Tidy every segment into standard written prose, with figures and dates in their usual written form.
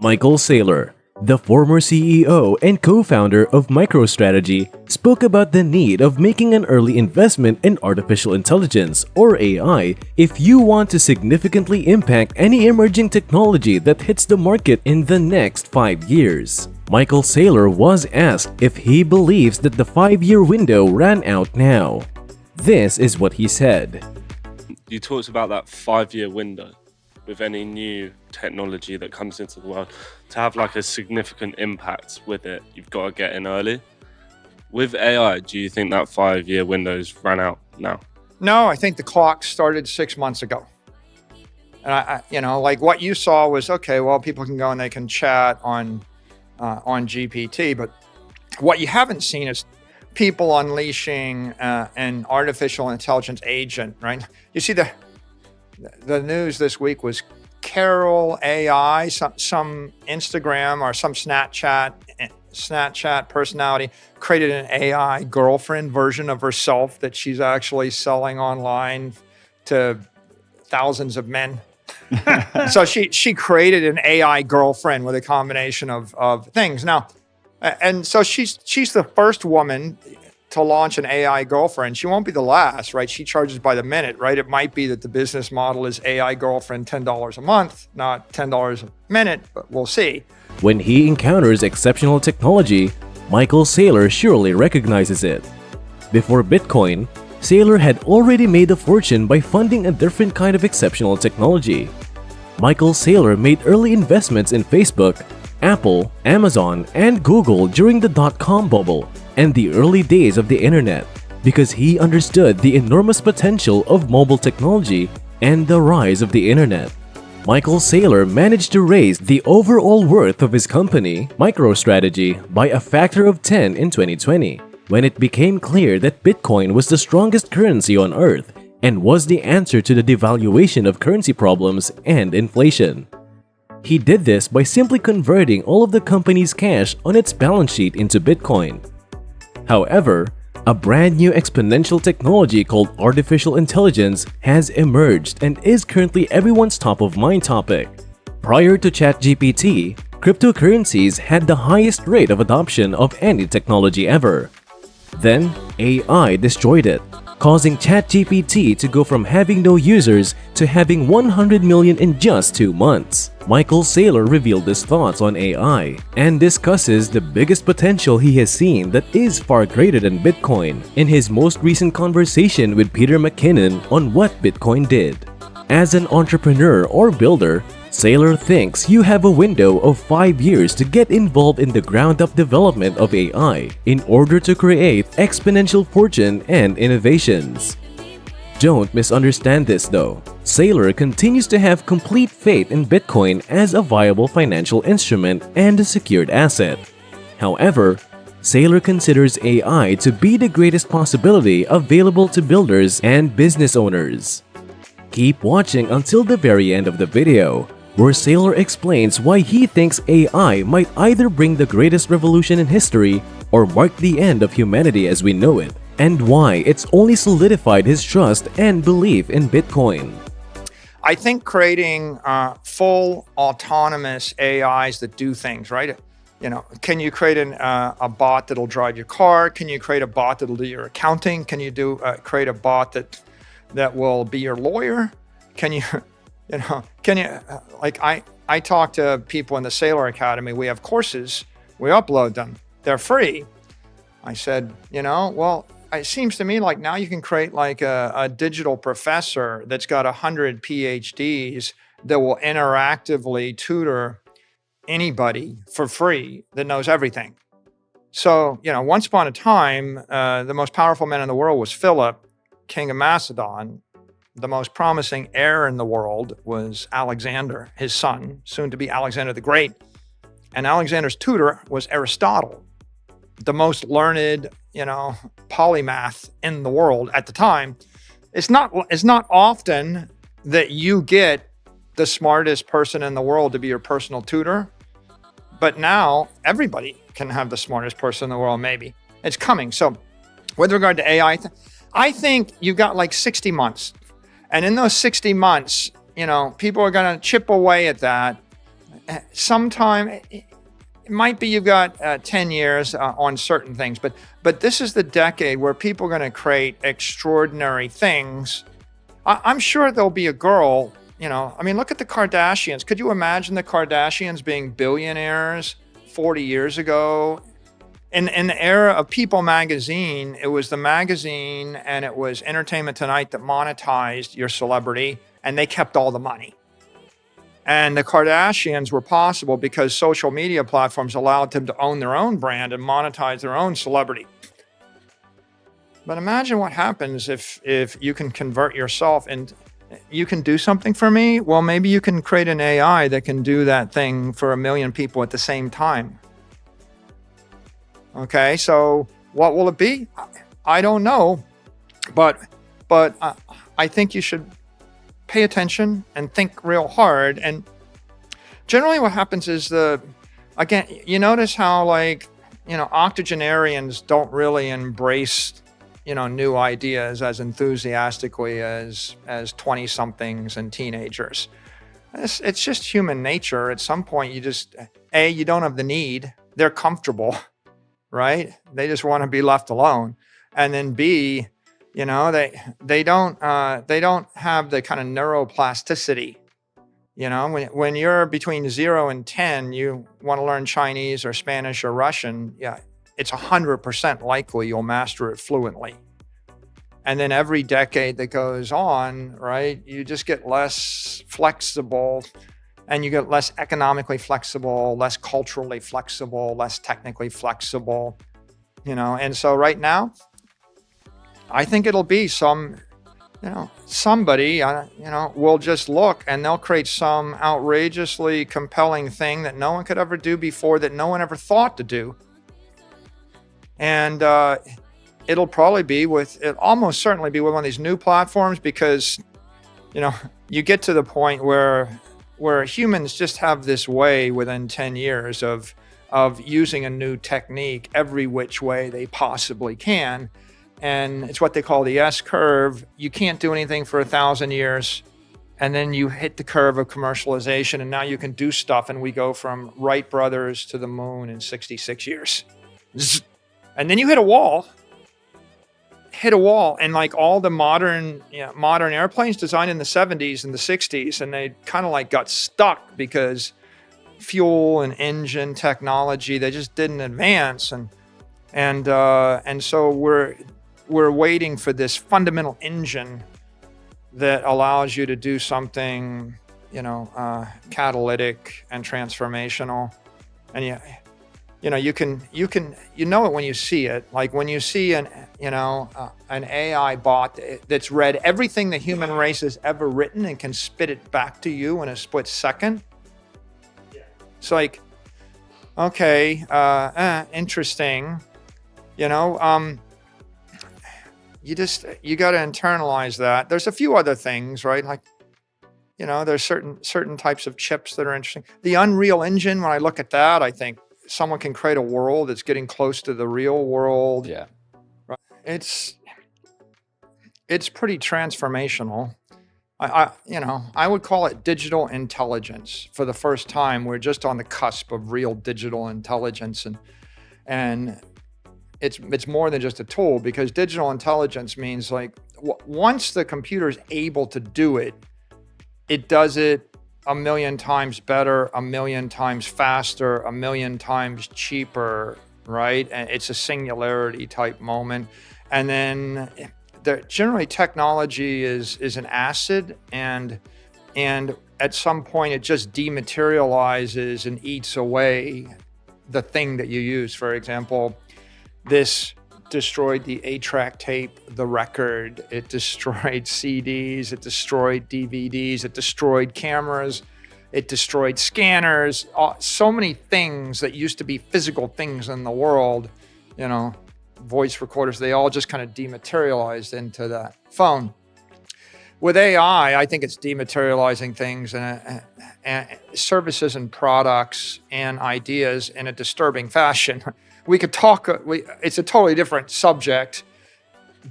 Michael Saylor, the former CEO and co-founder of MicroStrategy, spoke about the need of making an early investment in artificial intelligence, or AI, if you want to significantly impact any emerging technology that hits the market in the next 5 years. Michael Saylor was asked if he believes that the 5-year window ran out now. This is what he said. You talked about that 5-year window with any new technology that comes into the world. To have like a significant impact with it, you've got to get in early. With AI, do you think that 5-year window's ran out now? No, I think the clock started 6 months ago. And like what you saw was, okay, well, people can go and they can chat on GPT, but what you haven't seen is people unleashing an artificial intelligence agent, right? You see the news this week was Carol AI, some Instagram or some Snapchat personality created an AI girlfriend version of herself that she's actually selling online to thousands of men. So she created an AI girlfriend with a combination of things. Now, and so she's the first woman to launch an AI girlfriend. She won't be the last, right? She charges by the minute, right? It might be that the business model is AI girlfriend $10 a month, not $10 a minute, but we'll see. When he encounters exceptional technology, Michael Saylor surely recognizes it. Before Bitcoin, Saylor had already made a fortune by funding a different kind of exceptional technology. Michael Saylor made early investments in Facebook, Apple, Amazon, and Google during the dot-com bubble and the early days of the internet because he understood the enormous potential of mobile technology and the rise of the internet. Michael Saylor managed to raise the overall worth of his company, MicroStrategy, by a factor of 10 in 2020, when it became clear that Bitcoin was the strongest currency on Earth and was the answer to the devaluation of currency problems and inflation. He did this by simply converting all of the company's cash on its balance sheet into Bitcoin. However, a brand new exponential technology called artificial intelligence has emerged and is currently everyone's top-of-mind topic. Prior to ChatGPT, cryptocurrencies had the highest rate of adoption of any technology ever. Then, AI destroyed it, causing ChatGPT to go from having no users to having 100 million in just 2 months. Michael Saylor revealed his thoughts on AI and discusses the biggest potential he has seen that is far greater than Bitcoin in his most recent conversation with Peter McKinnon on what Bitcoin did. As an entrepreneur or builder, Saylor thinks you have a window of 5 years to get involved in the ground-up development of AI in order to create exponential fortune and innovations. Don't misunderstand this though. Saylor continues to have complete faith in Bitcoin as a viable financial instrument and a secured asset. However, Saylor considers AI to be the greatest possibility available to builders and business owners. Keep watching until the very end of the video, where Saylor explains why he thinks AI might either bring the greatest revolution in history or mark the end of humanity as we know it, and why it's only solidified his trust and belief in Bitcoin. I think creating full autonomous AIs that do things, right? Can you create a bot that'll drive your car? Can you create a bot that'll do your accounting? Can you create a bot that will be your lawyer? Can you I talk to people in the Saylor Academy. We have courses, we upload them, they're free. I said, well, it seems to me like now you can create like a digital professor that's got 100 PhDs that will interactively tutor anybody for free that knows everything. So, once upon a time, the most powerful man in the world was Philip, king of Macedon. The most promising heir in the world was Alexander, his son, soon to be Alexander the Great. And Alexander's tutor was Aristotle, the most learned, polymath in the world at the time. It's not often that you get the smartest person in the world to be your personal tutor, but now everybody can have the smartest person in the world, maybe. It's coming. So with regard to AI, I think you've got like 60 months. And in those 60 months, people are going to chip away at that. sometime, it might be you've got 10 years on certain things, but this is the decade where people are going to create extraordinary things. I'm sure there'll be a girl, I mean, look at the Kardashians. Could you imagine the Kardashians being billionaires 40 years ago? In the era of People magazine, it was the magazine and it was Entertainment Tonight that monetized your celebrity, and they kept all the money. And the Kardashians were possible because social media platforms allowed them to own their own brand and monetize their own celebrity. But imagine what happens if you can convert yourself and you can do something for me. Well, maybe you can create an AI that can do that thing for 1 million people at the same time. Okay, so what will it be? I don't know, but I think you should pay attention and think real hard. And generally what happens is again, you notice how octogenarians don't really embrace, new ideas as enthusiastically as 20-somethings and teenagers. It's just human nature. At some point, you don't have the need. They're comfortable, right? They just want to be left alone. And then B, they don't have the kind of neuroplasticity. When you're between 0 and 10, you want to learn Chinese or Spanish or Russian. Yeah, it's 100% likely you'll master it fluently. And then every decade that goes on, right, you just get less flexible, and you get less economically flexible, less culturally flexible, less technically flexible, And so right now, I think it'll be somebody, will just look and they'll create some outrageously compelling thing that no one could ever do before, that no one ever thought to do. And it'll almost certainly be with one of these new platforms, because, you get to the point where humans just have this way within 10 years of using a new technique every which way they possibly can. And it's what they call the S curve. You can't do anything for 1,000 years. And then you hit the curve of commercialization, and now you can do stuff. And we go from Wright brothers to the moon in 66 years. And then you hit a wall. And like all the modern airplanes designed in the 70s and the 60s, and they kind of got stuck because fuel and engine technology, they just didn't advance. And so we're waiting for this fundamental engine that allows you to do something, catalytic and transformational. And you know it when you see it. Like when you see an AI bot that's read everything the human race has ever written and can spit it back to you in a split second. It's like, okay, interesting. You got to internalize that. There's a few other things, right? Like, there's certain types of chips that are interesting. The Unreal Engine, when I look at that, I think someone can create a world that's getting close to the real world. Yeah. Right? It's pretty transformational. I would call it digital intelligence. For the first time, we're just on the cusp of real digital intelligence, and it's more than just a tool, because digital intelligence means once the computer is able to do it, it does it 1 million times better, 1 million times faster, 1 million times cheaper, right? And it's a singularity type moment. And then generally technology is an acid, and at some point it just dematerializes and eats away the thing that you use. For example, this destroyed the 8-track tape, the record. It destroyed CDs. It destroyed DVDs. It destroyed cameras. It destroyed scanners. So many things that used to be physical things in the world, voice recorders, they all just kind of dematerialized into that phone. With AI, I think it's dematerializing things and services and products and ideas in a disturbing fashion. We could talk. It's a totally different subject,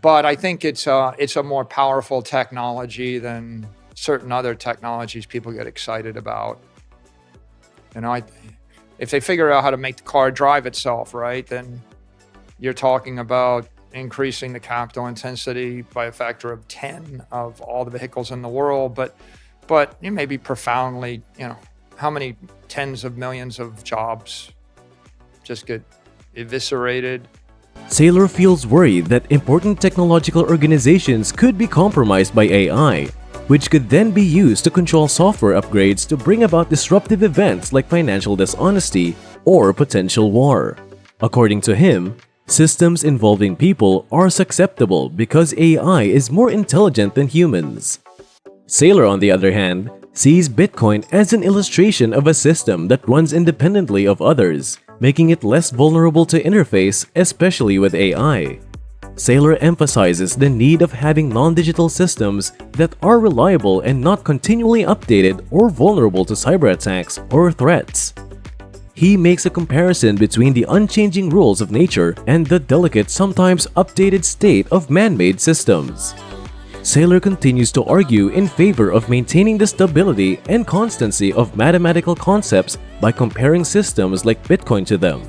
but I think it's a more powerful technology than certain other technologies people get excited about. You know, if they figure out how to make the car drive itself, right, then you're talking about increasing the capital intensity by a factor of 10 of all the vehicles in the world. But it may be profoundly, you know, how many tens of millions of jobs just get eviscerated. Saylor feels worried that important technological organizations could be compromised by AI, which could then be used to control software upgrades to bring about disruptive events like financial dishonesty or potential war. According to him, systems involving people are susceptible because AI is more intelligent than humans. Saylor, on the other hand, sees Bitcoin as an illustration of a system that runs independently of others, making it less vulnerable to interface, especially with AI. Saylor emphasizes the need of having non-digital systems that are reliable and not continually updated or vulnerable to cyber attacks or threats. He makes a comparison between the unchanging rules of nature and the delicate, sometimes updated state of man-made systems. Saylor continues to argue in favor of maintaining the stability and constancy of mathematical concepts by comparing systems like Bitcoin to them.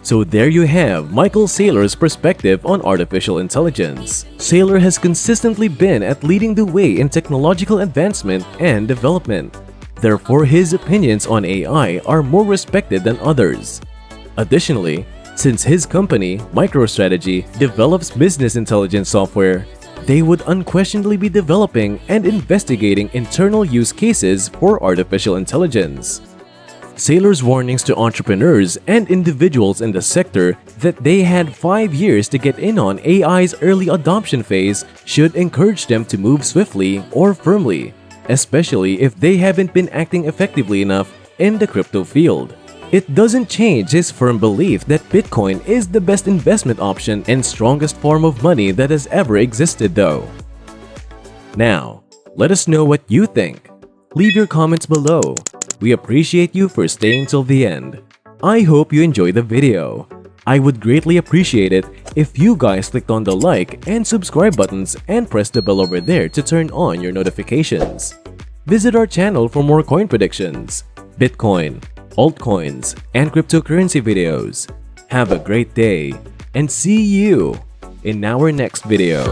So there you have Michael Saylor's perspective on artificial intelligence. Saylor has consistently been at leading the way in technological advancement and development. Therefore, his opinions on AI are more respected than others. Additionally, since his company, MicroStrategy, develops business intelligence software, they would unquestionably be developing and investigating internal use cases for artificial intelligence. Saylor's warnings to entrepreneurs and individuals in the sector that they had 5 years to get in on AI's early adoption phase should encourage them to move swiftly or firmly, especially if they haven't been acting effectively enough in the crypto field. It doesn't change his firm belief that Bitcoin is the best investment option and strongest form of money that has ever existed though. Now, let us know what you think. Leave your comments below. We appreciate you for staying till the end. I hope you enjoyed the video. I would greatly appreciate it if you guys clicked on the like and subscribe buttons and press the bell over there to turn on your notifications. Visit our channel for more coin predictions, Bitcoin, altcoins, and cryptocurrency videos. Have a great day and see you in our next video.